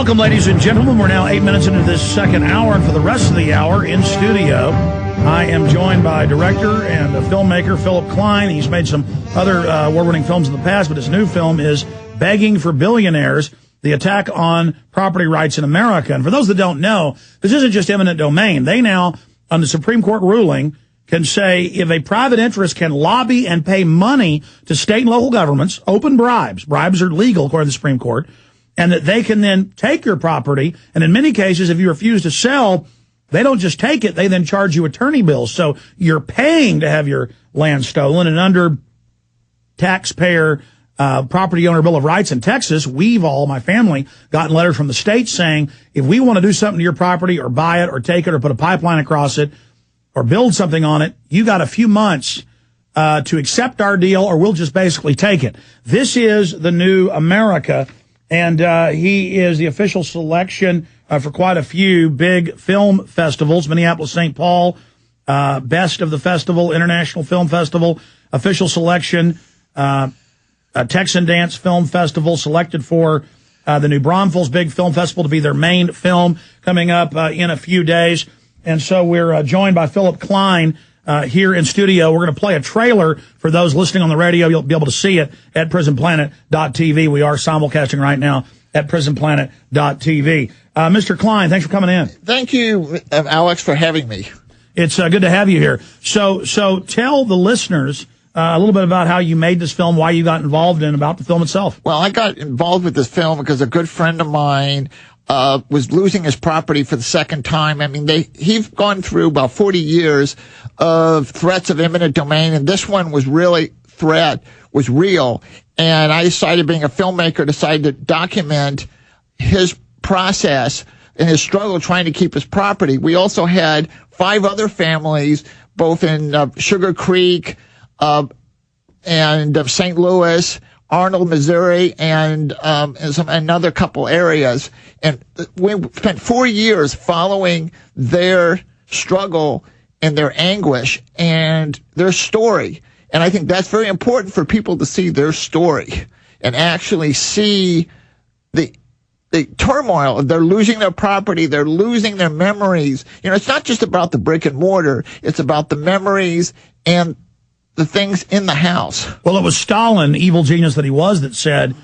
Welcome, ladies and gentlemen. We're now 8 minutes into this second hour, and for the rest of the hour in studio, I am joined by director and filmmaker Philip Klein. He's made some other award-winning films in the past, but his new film is Begging for Billionaires, the attack on property rights in America. And for those that don't know, this isn't just eminent domain. They now, on the Supreme Court ruling, can say if a private interest can lobby and pay money to state and local governments, open bribes are legal according to the Supreme Court, and that they can then take your property, and in many cases, if you refuse to sell, they don't just take it, they then charge you attorney bills. So you're paying to have your land stolen, and under taxpayer property owner Bill of Rights in Texas, we've all, my family, gotten letters from the state saying, if we want to do something to your property or buy it or take it or put a pipeline across it or build something on it, you got a few months to accept our deal or we'll just basically take it. This is the new America, and he is the official selection for quite a few big film festivals, Minneapolis, St. Paul, Best of the Festival, International Film Festival, official selection, Texan Dance Film Festival, selected for the New Braunfels Big Film Festival to be their main film coming up in a few days. And so we're joined by Philip Klein here in studio. We're going to play a trailer for those listening on the radio. You'll be able to see it at prisonplanet.tv. We are simulcasting right now at prisonplanet.tv. Mr. Klein, thanks for coming in. Thank you, Alex, for having me. It's good to have you here. So tell the listeners a little bit about how you made this film, why you got involved, and about the film itself. Well, I got involved with this film because a good friend of mine was losing his property for the second time. I mean, he's gone through about 40 years of threats of eminent domain, and this one was real. And I decided, being a filmmaker, to document his process and his struggle trying to keep his property. We also had 5 other families, both in Sugar Creek and St. Louis, Arnold, Missouri, and another couple areas. And we spent 4 years following their struggle and their anguish and their story. And I think that's very important for people to see their story and actually see the turmoil. They're losing their property. They're losing their memories. You know, it's not just about the brick and mortar. It's about the memories and the things in the house. Well, it was Stalin, evil genius that he was, that said,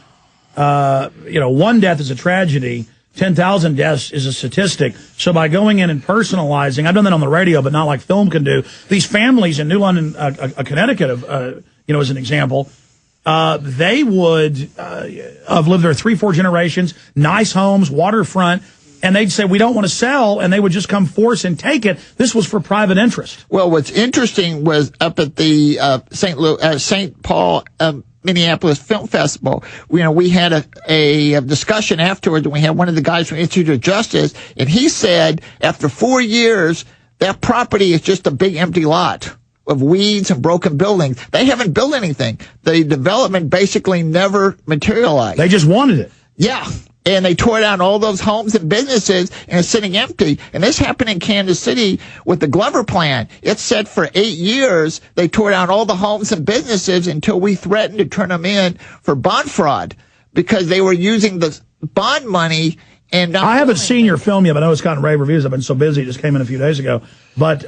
one death is a tragedy, 10,000 deaths is a statistic. So by going in and personalizing, I've done that on the radio, but not like film can do. These families in New London, Connecticut, as an example, they would have lived there 3-4 generations, nice homes, waterfront, and they'd say, we don't want to sell, and they would just come force and take it. This was for private interest. Well, what's interesting was up at the St. Paul Minneapolis Film Festival, we had a discussion afterwards, and we had one of the guys from Institute of Justice, and he said after 4 years, that property is just a big empty lot of weeds and broken buildings. They haven't built anything. The development basically never materialized. They just wanted it. Yeah. And they tore down all those homes and businesses, and it's sitting empty. And this happened in Kansas City with the Glover plan. It said for 8 years, they tore down all the homes and businesses until we threatened to turn them in for bond fraud because they were using the bond money. And I haven't seen your film yet, but I know it's gotten rave reviews. I've been so busy. It just came in a few days ago. But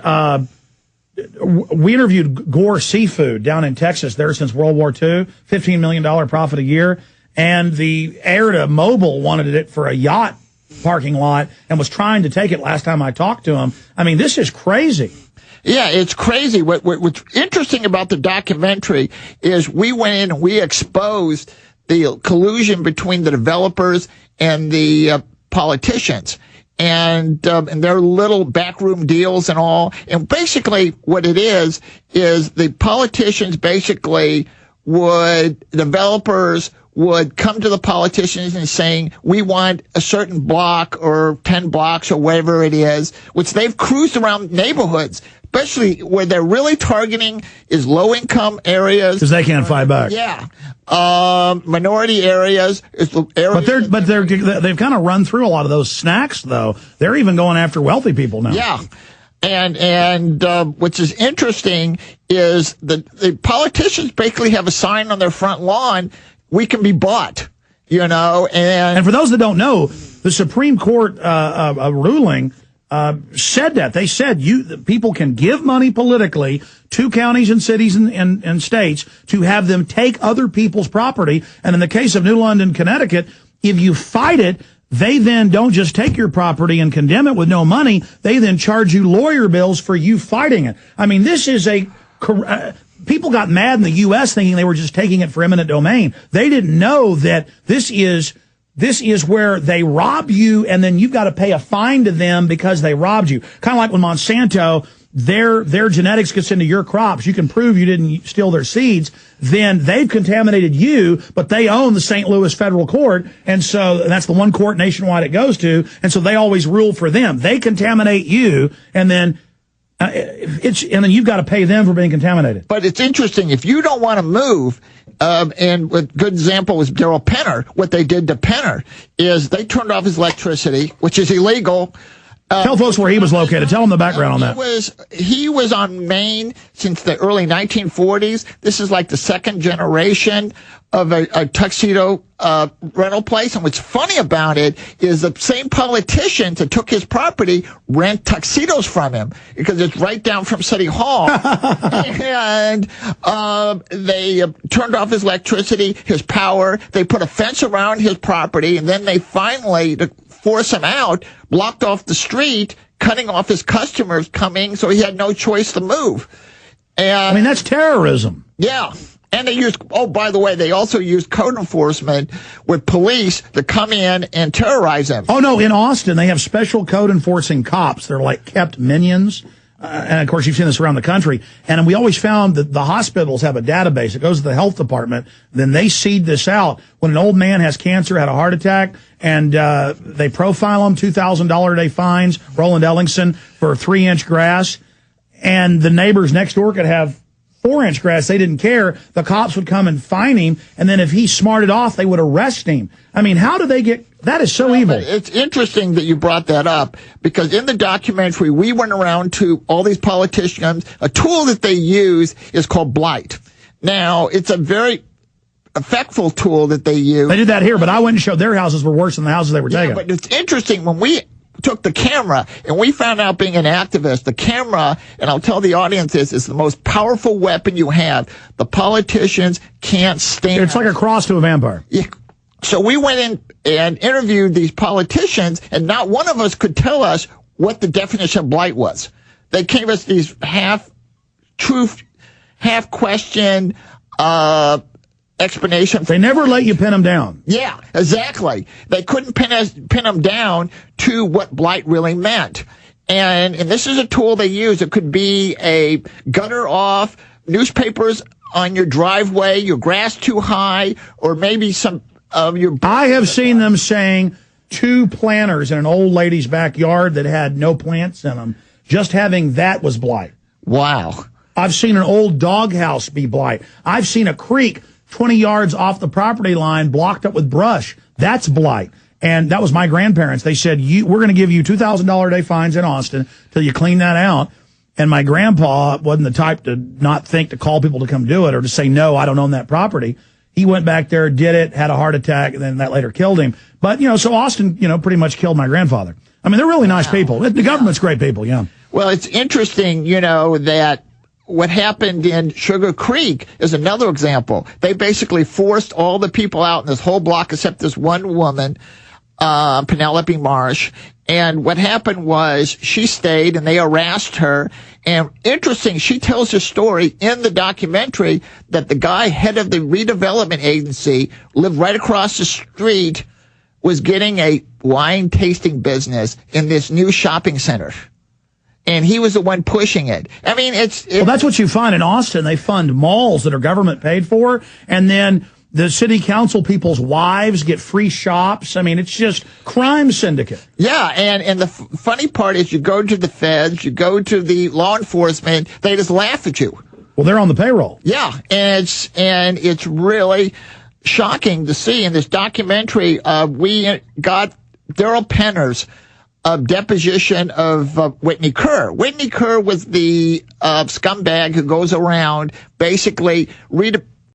we interviewed Gore Seafood down in Texas there since World War II, $15 million profit a year. And the heir to Mobil wanted it for a yacht parking lot and was trying to take it last time I talked to him. I mean, this is crazy. Yeah, it's crazy. What's interesting about the documentary is we went in and we exposed the collusion between the developers and the politicians and their little backroom deals and all. And basically what it is the politicians developers would come to the politicians and saying, we want a certain block or 10 blocks or whatever it is, which they've cruised around neighborhoods, especially where they're really targeting is low-income areas. Because they can't fight back. Yeah. Minority areas. But they've kind of run through a lot of those snacks, though. They're even going after wealthy people now. Yeah. And which is interesting is the politicians basically have a sign on their front lawn, we can be bought, and for those that don't know, The Supreme Court ruling said that. They said people can give money politically to counties and cities and states to have them take other people's property. And in the case of New London, Connecticut, if you fight it, they then don't just take your property and condemn it with no money. They then charge you lawyer bills for you fighting it. I mean, this is people got mad in the U.S. thinking they were just taking it for eminent domain. They didn't know that this is where they rob you, and then you've got to pay a fine to them because they robbed you. Kind of like when Monsanto, their genetics gets into your crops. You can prove you didn't steal their seeds. Then they've contaminated you, but they own the St. Louis federal court. And so that's the one court nationwide it goes to. And so they always rule for them. They contaminate you, and then you've got to pay them for being contaminated. But it's interesting. If you don't want to move, and a good example was Daryl Penner. What they did to Penner is they turned off his electricity, which is illegal. Tell folks where he was located. Tell them the background on that. He was on Maine since the early 1940s. This is like the second generation of a tuxedo rental place. And what's funny about it is the same politicians that took his property rent tuxedos from him because it's right down from City Hall. And they turned off his electricity, his power. They put a fence around his property, and then they finally, to force him out, blocked off the street, cutting off his customers coming, so he had no choice to move. And I mean, that's terrorism. Yeah. And they used, by the way, they also used code enforcement with police to come in and terrorize them. Oh, no, in Austin, they have special code enforcing cops. They're like kept minions. And, of course, you've seen this around the country. And we always found that the hospitals have a database. It goes to the health department. Then they seed this out. When an old man has cancer, had a heart attack, and they profile him, $2,000 a day fines, Roland Ellingson, for 3-inch grass. And the neighbors next door could have 4-inch grass. They didn't care. The cops would come and fine him. And then if he smarted off, they would arrest him. I mean, how do they get... That is so evil. It's interesting that you brought that up, because in the documentary, we went around to all these politicians. A tool that they use is called blight. Now, it's a very effective tool that they use. They did that here, but I went and showed their houses were worse than the houses they were taking. But it's interesting, when we took the camera and we found out, being an activist, the camera, and I'll tell the audience this, is the most powerful weapon you have. The politicians can't stand it. It's like a cross to a vampire. Yeah. So we went in and interviewed these politicians, and not one of us could tell us what the definition of blight was. They gave us these half-truth, half-question explanations. They never let you pin them down. Yeah, exactly. They couldn't pin them down to what blight really meant. And this is a tool they use. It could be a gutter off, newspapers on your driveway, your grass too high, or maybe some... I have seen them saying 2 planters in an old lady's backyard that had no plants in them. Just having that was blight. Wow. I've seen an old doghouse be blight. I've seen a creek 20 yards off the property line blocked up with brush. That's blight. And that was my grandparents. They said, we're going to give you $2,000 a day fines in Austin till you clean that out. And my grandpa wasn't the type to not think to call people to come do it or to say, no, I don't own that property. He went back there, did it, had a heart attack, and then that later killed him. But, so Austin, pretty much killed my grandfather. I mean, they're really nice people. The government's great people, yeah. Well, it's interesting, that what happened in Sugar Creek is another example. They basically forced all the people out in this whole block except this one woman, Penelope Marsh. And what happened was she stayed and they harassed her. And interesting, she tells a story in the documentary that the guy, head of the redevelopment agency, lived right across the street, was getting a wine tasting business in this new shopping center. And he was the one pushing it. I mean, well, that's what you find in Austin. They fund malls that are government paid for, and then the city council people's wives get free shops. I mean, it's just crime syndicate. Yeah, and the funny part is you go to the feds, you go to the law enforcement, they just laugh at you. Well, they're on the payroll. Yeah, and it's really shocking to see. In this documentary, we got Daryl Penner's deposition of Whitney Kerr. Whitney Kerr was the scumbag who goes around basically